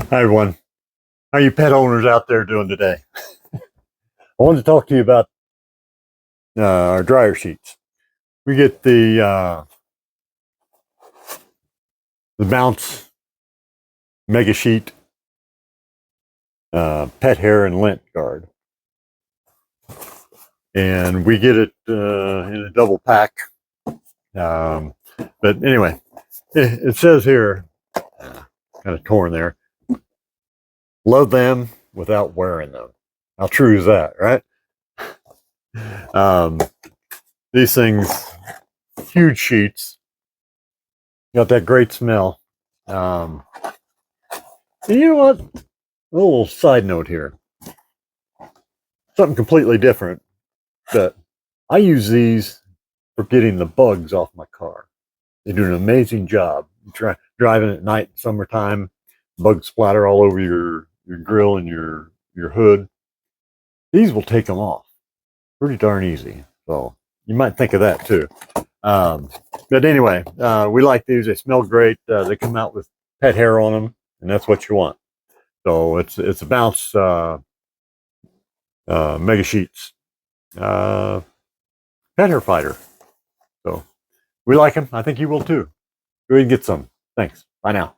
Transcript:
Hi everyone. How are you pet owners out there doing today? I wanted to talk to you about our dryer sheets. We get the Bounce Mega Sheet Pet Hair and Lint Guard, and we get it in a double pack. But anyway, it says here, kind of torn there, love them without wearing them. How true is that, right? Um, these things, huge sheets, got that great smell. And you know what? A little side note here. Something completely different, but I use these for getting the bugs off my car. They do an amazing job. Driving at night, summertime, bugs splatter all over your grill and your hood. These will take them off pretty darn easy. So you might think of that too. But anyway, we like these. They smell great. They come out with pet hair on them, and that's what you want. So it's a Bounce Mega Sheets pet hair fighter. So we like them. I think you will too. Go ahead and get some. Thanks. Bye now.